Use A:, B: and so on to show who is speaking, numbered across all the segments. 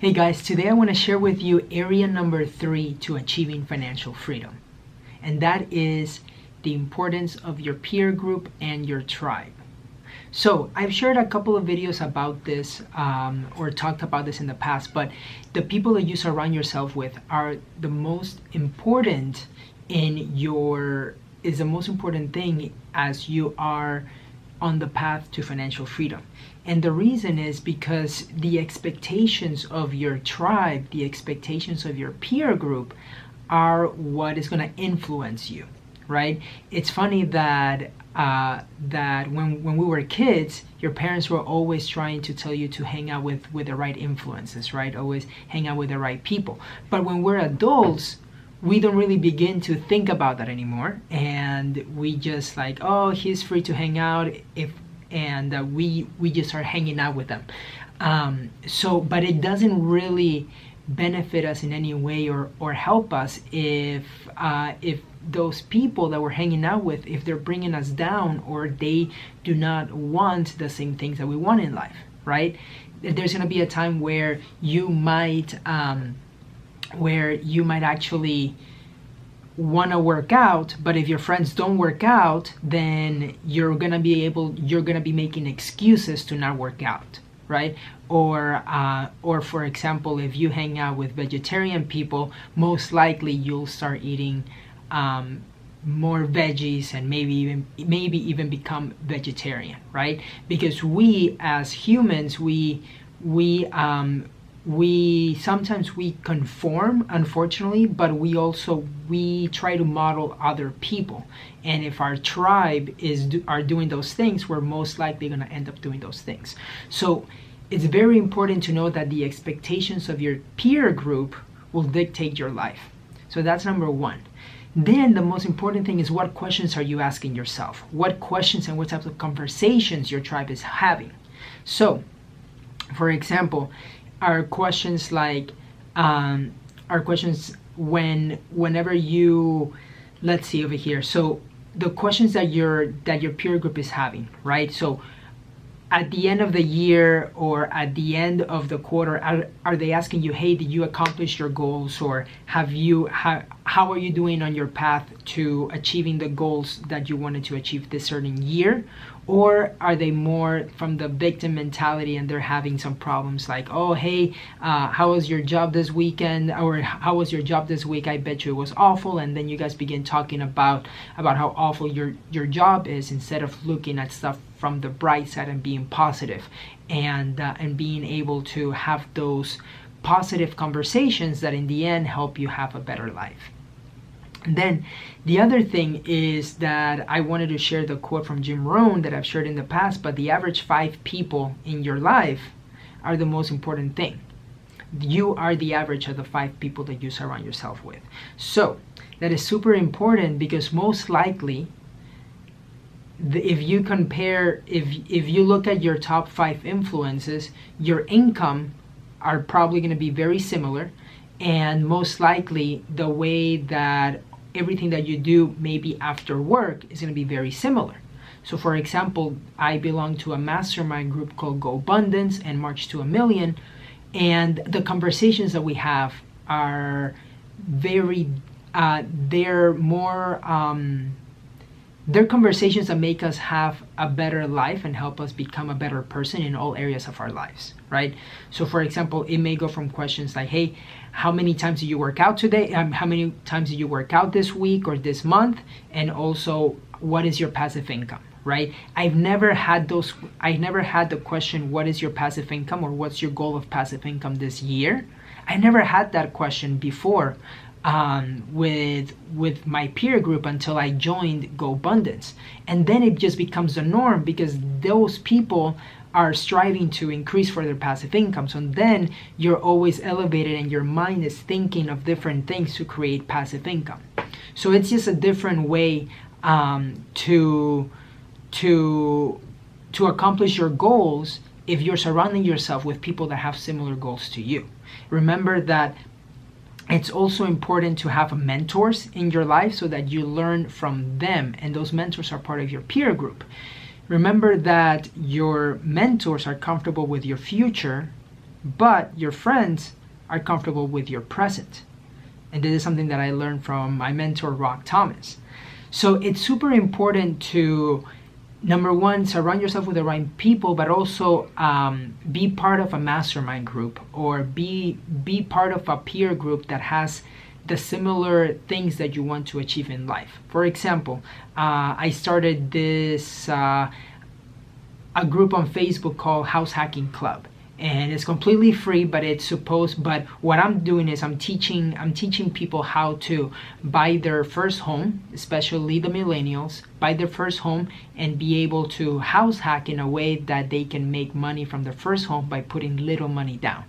A: Hey guys, today I want to share with you area number 3 to achieving financial freedom. And that is the importance of your peer group and your tribe. So I've shared a couple of videos about this or talked about this in the past, but the people that you surround yourself with are the most important is the most important thing as you are on the path to financial freedom. And the reason is because the expectations of your tribe, the expectations of your peer group are what is going to influence you, right? It's funny that when we were kids, your parents were always trying to tell you to hang out with the right influences, right? Always hang out with the right people. But when we're adults, we don't really begin to think about that anymore, and we just like, oh, he's free to hang out we just start hanging out with them. But it doesn't really benefit us in any way or help us if those people that we're hanging out with, if they're bringing us down or they do not want the same things that we want in life, right? There's going to be a time where you might actually want to work out, but if your friends don't work out, then you're gonna be making excuses to not work out, right? Or for example, if you hang out with vegetarian people, most likely you'll start eating more veggies and maybe even become vegetarian, right? Because we as humans, we sometimes conform, unfortunately, but we try to model other people. And if our tribe are doing those things, we're most likely going to end up doing those things. So it's very important to know that the expectations of your peer group will dictate your life. So that's number one. Then the most important thing is, what questions are you asking yourself? What questions and what types of conversations your tribe is having? So, for example, are questions like whenever you, let's see over here. So the questions that your peer group is having, right? So at the end of the year or at the end of the quarter, are they asking you, hey, did you accomplish your goals, or how are you doing on your path to achieving the goals that you wanted to achieve this certain year? Or are they more from the victim mentality and they're having some problems like, oh, hey, how was your job this weekend? Or how was your job this week? I bet you it was awful. And then you guys begin talking about how awful your job is, instead of looking at stuff from the bright side and being positive and being able to have those positive conversations that in the end help you have a better life. And then the other thing is that I wanted to share the quote from Jim Rohn that I've shared in the past, but the average 5 people in your life are the most important thing. You are the average of the 5 people that you surround yourself with. So that is super important, because most likely, if you look at your top 5 influences, your income are probably going to be very similar, and most likely the way that everything that you do maybe after work is going to be very similar. So for example, I belong to a mastermind group called Go Abundance and March to a Million, and the conversations that we have are very they're conversations that make us have a better life and help us become a better person in all areas of our lives, right? So for example, it may go from questions like, hey, how many times do you work out today? How many times do you work out this week or this month? And also, what is your passive income, right? I've never had the question, what is your passive income, or what's your goal of passive income this year? I never had that question before with my peer group until I joined Go Abundance. And then it just becomes the norm, because those people are striving to increase for their passive income. So then you're always elevated and your mind is thinking of different things to create passive income. So it's just a different way to accomplish your goals if you're surrounding yourself with people that have similar goals to you. Remember that it's also important to have mentors in your life so that you learn from them, and those mentors are part of your peer group. Remember that your mentors are comfortable with your future but your friends are comfortable with your present. And this is something that I learned from my mentor, Rock Thomas. So it's super important to, number one, surround yourself with the right people, but also be part of a mastermind group, or be part of a peer group that has the similar things that you want to achieve in life. For example, I started this a group on Facebook called House Hacking Club. And it's completely free, but what I'm doing is I'm teaching people how to buy their first home, especially the millennials, buy their first home and be able to house hack in a way that they can make money from their first home by putting little money down,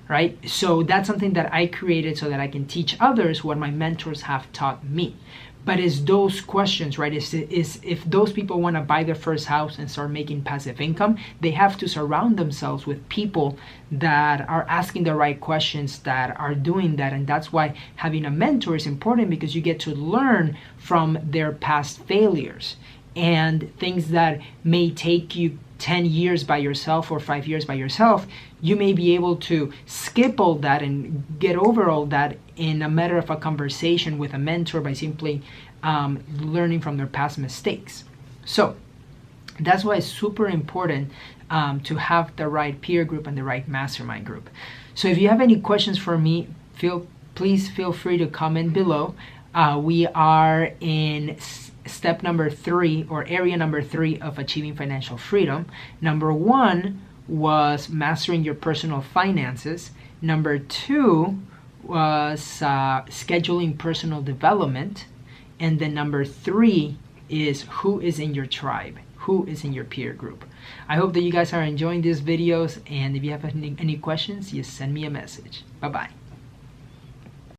A: right? So that's something that I created so that I can teach others what my mentors have taught me. But it's those questions, right? Is if those people want to buy their first house and start making passive income, they have to surround themselves with people that are asking the right questions, that are doing that. And that's why having a mentor is important, because you get to learn from their past failures and things that may take you 10 years by yourself or 5 years by yourself. You may be able to skip all that and get over all that in a matter of a conversation with a mentor by simply learning from their past mistakes. So that's why it's super important to have the right peer group and the right mastermind group. So if you have any questions for me, please feel free to comment below. We are in step number 3, or area number 3 of achieving financial freedom. Number 1 was mastering your personal finances. Number 2 was scheduling personal development. And then number 3 is who is in your tribe, who is in your peer group. I hope that you guys are enjoying these videos, and if you have any questions, just send me a message. Bye-bye.